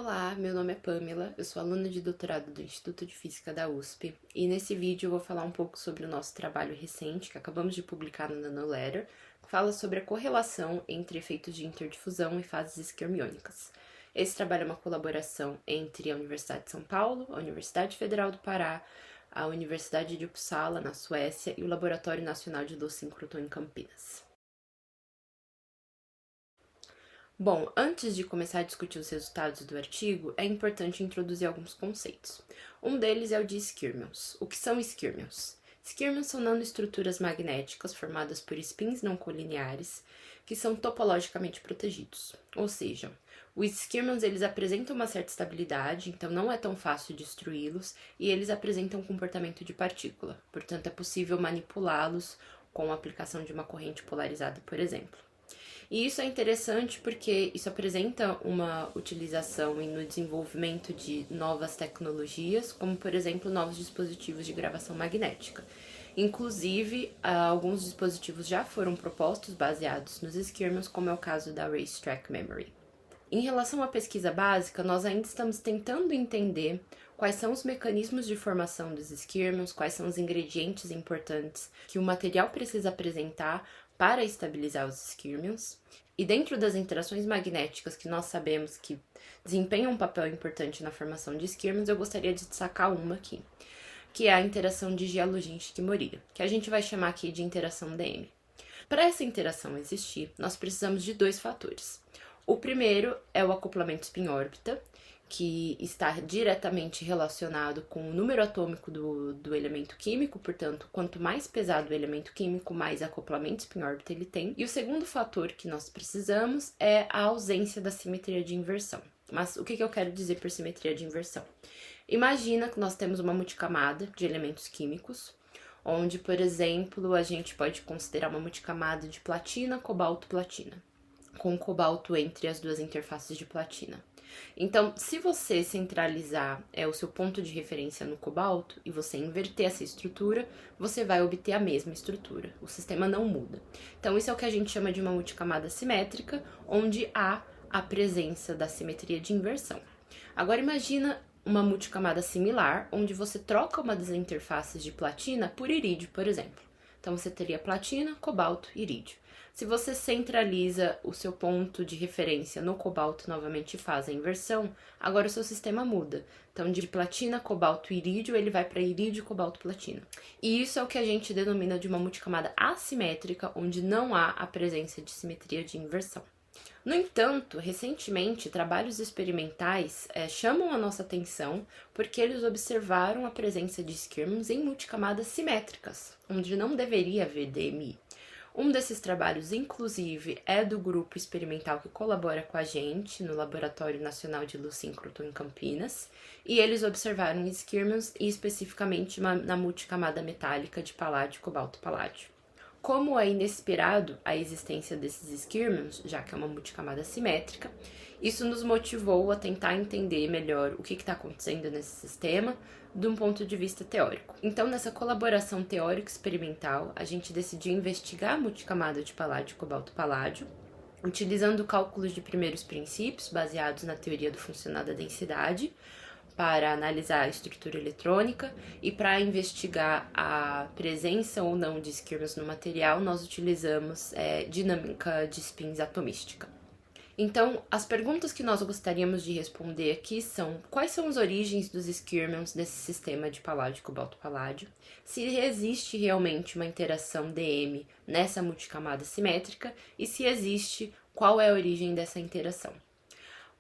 Olá, meu nome é Pamela, eu sou aluna de doutorado do Instituto de Física da USP e nesse vídeo eu vou falar um pouco sobre o nosso trabalho recente que acabamos de publicar no Nanoletter, que fala sobre a correlação entre efeitos de interdifusão e fases esquermiônicas. Esse trabalho é uma colaboração entre a Universidade de São Paulo, a Universidade Federal do Pará, a Universidade de Uppsala, na Suécia, e o Laboratório Nacional de Luz Síncroton em Campinas. Bom, antes de começar a discutir os resultados do artigo, é importante introduzir alguns conceitos. Um deles é o de skirmions. O que são skirmions? Skirmions são nanoestruturas magnéticas formadas por spins não colineares que são topologicamente protegidos. Ou seja, os skirmions eles apresentam uma certa estabilidade, então não é tão fácil destruí-los, e eles apresentam um comportamento de partícula, portanto é possível manipulá-los com a aplicação de uma corrente polarizada, por exemplo. E isso é interessante porque isso apresenta uma utilização no desenvolvimento de novas tecnologias, como por exemplo novos dispositivos de gravação magnética. Inclusive, alguns dispositivos já foram propostos baseados nos skirmions, como é o caso da Racetrack Memory. Em relação à pesquisa básica, nós ainda estamos tentando entender quais são os mecanismos de formação dos skirmions, quais são os ingredientes importantes que o material precisa apresentar para estabilizar os skirmions. E dentro das interações magnéticas que nós sabemos que desempenham um papel importante na formação de skirmions, eu gostaria de destacar uma aqui, que é a interação de Gialogin-Shikimoriya, que a gente vai chamar aqui de interação DM. Para essa interação existir, nós precisamos de dois fatores. O primeiro é o acoplamento spin-órbita, que está diretamente relacionado com o número atômico do elemento químico, portanto, quanto mais pesado o elemento químico, mais acoplamento spin-órbita ele tem. E o segundo fator que nós precisamos é a ausência da simetria de inversão. Mas o que eu quero dizer por simetria de inversão? Imagina que nós temos uma multicamada de elementos químicos, onde, por exemplo, a gente pode considerar uma multicamada de platina, cobalto, platina, com cobalto entre as duas interfaces de platina. Então, se você centralizar o seu ponto de referência no cobalto e você inverter essa estrutura, você vai obter a mesma estrutura. O sistema não muda. Então, isso é o que a gente chama de uma multicamada simétrica, onde há a presença da simetria de inversão. Agora, imagina uma multicamada similar, onde você troca uma das interfaces de platina por irídio, por exemplo. Então, você teria platina, cobalto, irídio. Se você centraliza o seu ponto de referência no cobalto novamente e faz a inversão, agora o seu sistema muda. Então, de platina, cobalto, irídio, ele vai para irídio, cobalto, platina. E isso é o que a gente denomina de uma multicamada assimétrica, onde não há a presença de simetria de inversão. No entanto, recentemente, trabalhos experimentais chamam a nossa atenção porque eles observaram a presença de skirmions em multicamadas simétricas, onde não deveria haver DMI. Um desses trabalhos, inclusive, é do grupo experimental que colabora com a gente no Laboratório Nacional de Luz Síncroton em Campinas, e eles observaram skirmions e especificamente na multicamada metálica de paládio, cobalto, paládio. Como é inesperado a existência desses skirmions, já que é uma multicamada simétrica, isso nos motivou a tentar entender melhor o que está acontecendo nesse sistema de um ponto de vista teórico. Então, nessa colaboração teórico-experimental, a gente decidiu investigar a multicamada de paládio, cobalto, paládio, utilizando cálculos de primeiros princípios baseados na teoria do funcional da densidade, para analisar a estrutura eletrônica, e para investigar a presença ou não de skirmions no material, nós utilizamos dinâmica de spins atomística. Então, as perguntas que nós gostaríamos de responder aqui são: quais são as origens dos skirmions nesse sistema de paládio, cobalto, paládio? Se existe realmente uma interação DM nessa multicamada simétrica, e se existe, qual é a origem dessa interação?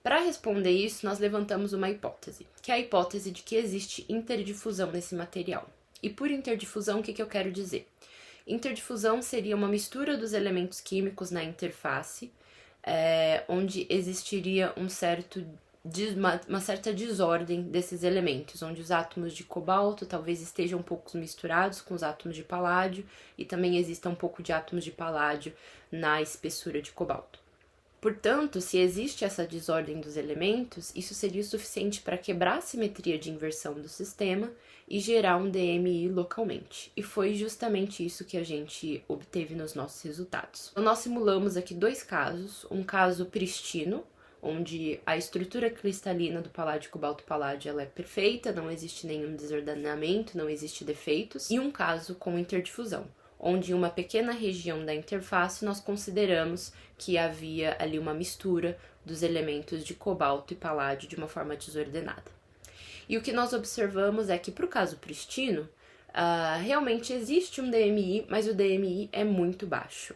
Para responder isso, nós levantamos uma hipótese, que é a hipótese de que existe interdifusão nesse material. E por interdifusão, o que eu quero dizer? Interdifusão seria uma mistura dos elementos químicos na interface, onde existiria uma certa desordem desses elementos, onde os átomos de cobalto talvez estejam um pouco misturados com os átomos de paládio, e também exista um pouco de átomos de paládio na espessura de cobalto. Portanto, se existe essa desordem dos elementos, isso seria o suficiente para quebrar a simetria de inversão do sistema e gerar um DMI localmente. E foi justamente isso que a gente obteve nos nossos resultados. Então, nós simulamos aqui dois casos, um caso pristino, onde a estrutura cristalina do paládio cobalto-paládio ela é perfeita, não existe nenhum desordenamento, não existe defeitos, e um caso com interdifusão, onde em uma pequena região da interface nós consideramos que havia ali uma mistura dos elementos de cobalto e paládio de uma forma desordenada. E o que nós observamos é que, para o caso pristino, realmente existe um DMI, mas o DMI é muito baixo.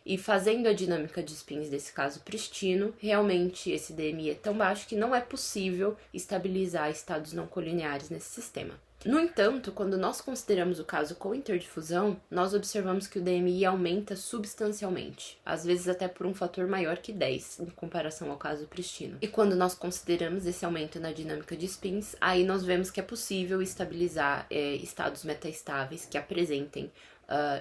E fazendo a dinâmica de spins desse caso pristino, realmente esse DMI é tão baixo que não é possível estabilizar estados não colineares nesse sistema. No entanto, quando nós consideramos o caso com interdifusão, nós observamos que o DMI aumenta substancialmente, às vezes até por um fator maior que 10, em comparação ao caso pristino. E quando nós consideramos esse aumento na dinâmica de spins, aí nós vemos que é possível estabilizar estados metaestáveis que apresentem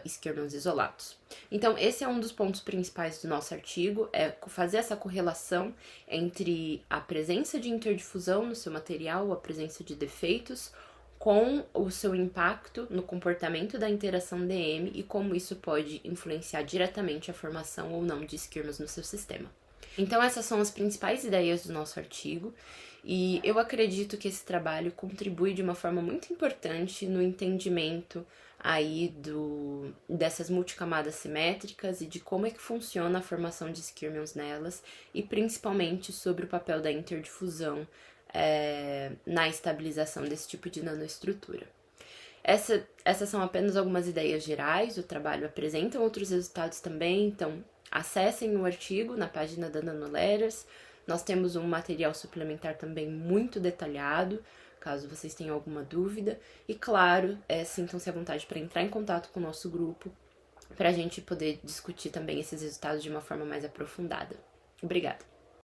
isquirmons isolados. Então, esse é um dos pontos principais do nosso artigo, é fazer essa correlação entre a presença de interdifusão no seu material, a presença de defeitos, com o seu impacto no comportamento da interação DM e como isso pode influenciar diretamente a formação ou não de isquirmos no seu sistema. Então essas são as principais ideias do nosso artigo e eu acredito que esse trabalho contribui de uma forma muito importante no entendimento aí dessas multicamadas simétricas e de como é que funciona a formação de isquirmons nelas e principalmente sobre o papel da interdifusão na estabilização desse tipo de nanoestrutura. Essas são apenas algumas ideias gerais, o trabalho apresenta outros resultados também, então acessem o artigo na página da Nanoletters. Nós temos um material suplementar também muito detalhado, caso vocês tenham alguma dúvida. E claro, sintam-se à vontade para entrar em contato com o nosso grupo, para a gente poder discutir também esses resultados de uma forma mais aprofundada. Obrigada!